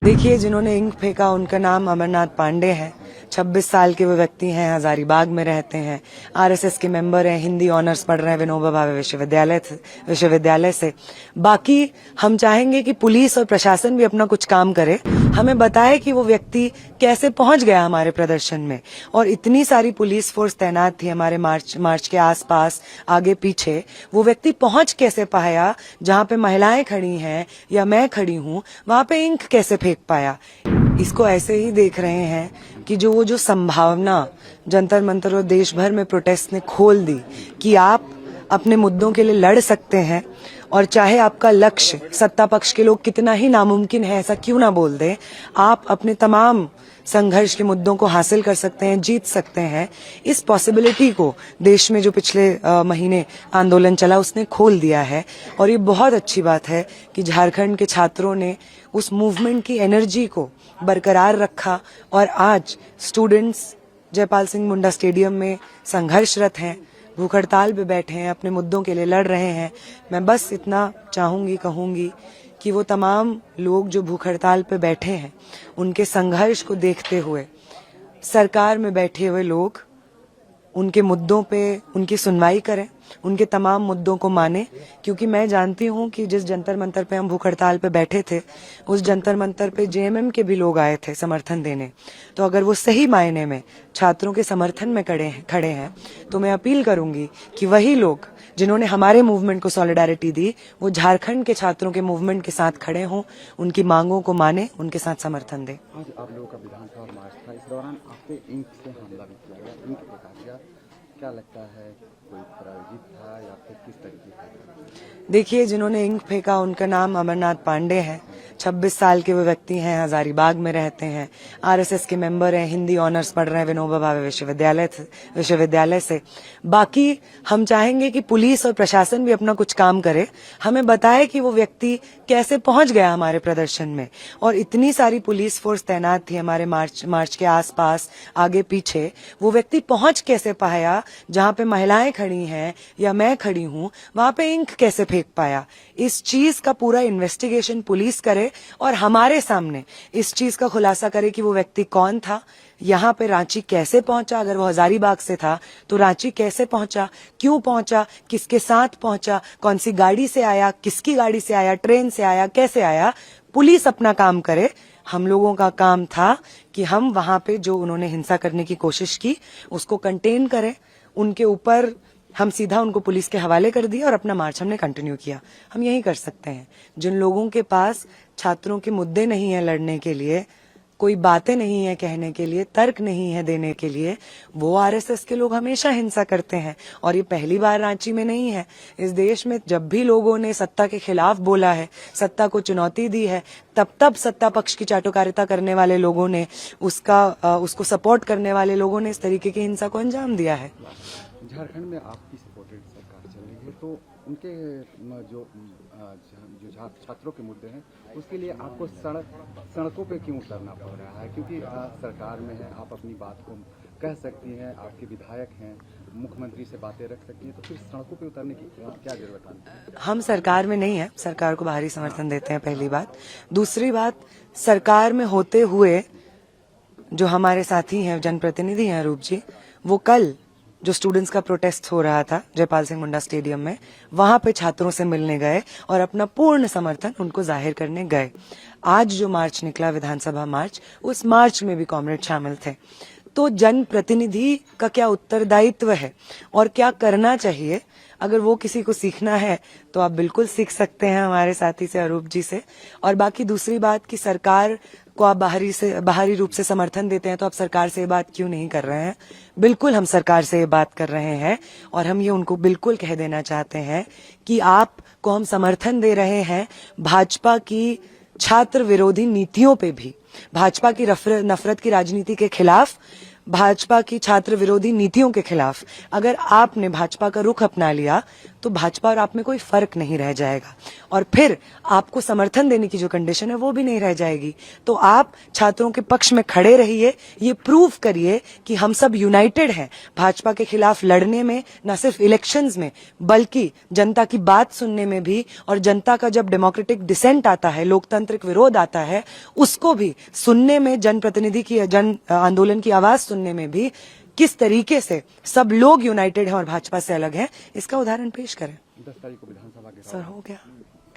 देखिए, जिन्होंने इंक फेंका उनका नाम अमरनाथ पांडे है। 26 साल के वो व्यक्ति हैं, हजारीबाग में रहते हैं, आरएसएस के मेंबर हैं, हिंदी ऑनर्स पढ़ रहे हैं विनोबा भावे विश्वविद्यालय से। बाकी हम चाहेंगे कि पुलिस और प्रशासन भी अपना कुछ काम करे, हमें बताए कि वो व्यक्ति कैसे पहुंच गया हमारे प्रदर्शन में। और इतनी सारी पुलिस फोर्स तैनात थी हमारे मार्च के आसपास, आगे पीछे, वो व्यक्ति पहुंच कैसे पाया जहां पे महिलाएं खड़ी हैं या मैं खड़ी हूं, वहां पे इंक कैसे फेंक पाया। इसको ऐसे ही देख रहे हैं कि जो संभावना जंतर मंतर और देश भर में प्रोटेस्ट ने खोल दी कि आप अपने मुद्दों के लिए लड़ सकते हैं, और चाहे आपका लक्ष्य सत्ता पक्ष के लोग कितना ही नामुमकिन है ऐसा क्यों ना बोल दें, आप अपने तमाम संघर्ष के मुद्दों को हासिल कर सकते हैं, जीत सकते हैं। इस पॉसिबिलिटी को देश में जो पिछले महीने आंदोलन चला उसने खोल दिया है। और ये बहुत अच्छी बात है कि झारखंड के छात्रों ने उस मूवमेंट की एनर्जी को बरकरार रखा और आज स्टूडेंट्स जयपाल सिंह मुंडा स्टेडियम में संघर्षरत हैं, भूख हड़ताल पे बैठे हैं, अपने मुद्दों के लिए लड़ रहे हैं। मैं बस इतना कहूंगी कि वो तमाम लोग जो भूख हड़ताल पे बैठे हैं, उनके संघर्ष को देखते हुए सरकार में बैठे हुए लोग उनके मुद्दों पे उनकी सुनवाई करें, उनके तमाम मुद्दों को माने। क्योंकि मैं जानती हूं कि जिस जंतर मंतर पे हम भूख हड़ताल पे बैठे थे, उस जंतर मंतर पे जेएमएम के भी लोग आए थे समर्थन देने। तो अगर वो सही मायने में छात्रों के समर्थन में खड़े हैं तो मैं अपील करूंगी कि वही लोग जिन्होंने हमारे मूवमेंट को सॉलिडारिटी दी, वो झारखंड के छात्रों के मूवमेंट के साथ खड़े हों, उनकी मांगों को माने, उनके साथ समर्थन दें। आज आप लोगों का विधानसभा मार्च था, इस दौरान आप पे इंक से हमला भी किया गया, इंक फेंका गया, क्या लगता है कोई प्रायोजित था या फिर किस तरीके का? देखिए, जिन्होंने इंक फेंका उनका नाम अमरनाथ पांडे है। 26 साल के वो व्यक्ति हैं, हजारीबाग में रहते हैं, आरएसएस के मेंबर हैं, हिंदी ऑनर्स पढ़ रहे हैं विनोबा भावे विश्वविद्यालय से। बाकी हम चाहेंगे कि पुलिस और प्रशासन भी अपना कुछ काम करे, हमें बताए कि वो व्यक्ति कैसे पहुंच गया हमारे प्रदर्शन में। और इतनी सारी पुलिस फोर्स तैनात थी हमारे मार्च के आसपास, आगे पीछे, वो व्यक्ति पहुंच कैसे पाया जहां पे महिलाएं खड़ी हैं या मैं खड़ी हूं, वहां पे इंक कैसे फेंक पाया। इस चीज का पूरा इन्वेस्टिगेशन पुलिस करे और हमारे सामने इस चीज का खुलासा करे कि वो व्यक्ति कौन था, यहाँ पे रांची कैसे पहुंचा, अगर वो हजारीबाग से था तो रांची कैसे पहुंचा, क्यों पहुंचा, किसके साथ पहुंचा, कौन सी गाड़ी से आया, किसकी गाड़ी से आया, ट्रेन से आया, कैसे आया। पुलिस अपना काम करे। हम लोगों का काम था कि हम वहां पे जो उन्होंने हिंसा करने की कोशिश की उसको कंटेन करें, उनके ऊपर हम सीधा उनको पुलिस के हवाले कर दिया और अपना मार्च हमने कंटिन्यू किया। हम यही कर सकते हैं। जिन लोगों के पास छात्रों के मुद्दे नहीं है लड़ने के लिए, कोई बातें नहीं है कहने के लिए, तर्क नहीं है देने के लिए, वो आरएसएस के लोग हमेशा हिंसा करते हैं। और ये पहली बार रांची में नहीं है, इस देश में जब भी लोगों ने सत्ता के खिलाफ बोला है, सत्ता को चुनौती दी है, तब सत्ता पक्ष की चाटुकारिता करने वाले लोगों ने उसको सपोर्ट करने वाले लोगों ने इस तरीके की हिंसा को अंजाम दिया है। झारखंड में आपकी सपोर्टेड सरकार चल रही है, तो उनके जो छात्रों के मुद्दे हैं उसके लिए आपको सड़कों पे क्यों उतरना पड़ रहा है? क्योंकि सरकार में है, आप अपनी बात को कह सकती हैं, आपके विधायक हैं, मुख्यमंत्री से बातें रख सकती हैं, तो फिर सड़कों पे उतरने की क्या जरूरत है? हम सरकार में नहीं है, सरकार को बाहरी समर्थन देते हैं, पहली बात। दूसरी बात, सरकार में होते हुए जो हमारे साथी हैं, जनप्रतिनिधि हैं रूप जी, वो कल जो स्टूडेंट्स का प्रोटेस्ट हो रहा था जयपाल सिंह मुंडा स्टेडियम में, वहां पे छात्रों से मिलने गए और अपना पूर्ण समर्थन उनको जाहिर करने गए। आज जो मार्च निकला, विधानसभा मार्च, उस मार्च में भी कॉमरेड शामिल थे। तो जनप्रतिनिधि का क्या उत्तरदायित्व है और क्या करना चाहिए, अगर वो किसी को सीखना है तो आप बिल्कुल सीख सकते हैं हमारे साथी से, अरूप जी से। और बाकी दूसरी बात कि सरकार को आप बाहरी रूप से समर्थन देते हैं, तो आप सरकार से ये बात क्यों नहीं कर रहे हैं? बिल्कुल हम सरकार से ये बात कर रहे हैं और हम ये उनको बिल्कुल कह देना चाहते हैं कि आपको हम समर्थन दे रहे हैं भाजपा की छात्र विरोधी नीतियों पे भी, भाजपा की नफरत की राजनीति के खिलाफ, भाजपा की छात्र विरोधी नीतियों के खिलाफ। अगर आपने भाजपा का रुख अपना लिया तो भाजपा और आप में कोई फर्क नहीं रह जाएगा और फिर आपको समर्थन देने की जो कंडीशन है वो भी नहीं रह जाएगी। तो आप छात्रों के पक्ष में खड़े रहिए, ये प्रूव करिए कि हम सब यूनाइटेड हैं भाजपा के खिलाफ लड़ने में, न सिर्फ इलेक्शंस में बल्कि जनता की बात सुनने में भी, और जनता का जब डेमोक्रेटिक डिसेंट आता है, लोकतांत्रिक विरोध आता है, उसको भी सुनने में, जनप्रतिनिधि की जन आंदोलन की आवाज सुनने में भी किस तरीके से सब लोग यूनाइटेड हैं और भाजपा से अलग हैं, इसका उदाहरण पेश करें। 10 तारीख को विधानसभा के सर हो गया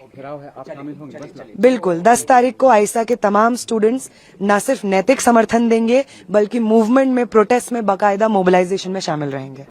घेराव है, आप शामिल होंगे? 10 लाख। बिल्कुल 10 तारीख को आईसा के तमाम स्टूडेंट्स न सिर्फ नैतिक समर्थन देंगे बल्कि मूवमेंट में, प्रोटेस्ट में, बाकायदा मोबिलाइजेशन में शामिल रहेंगे।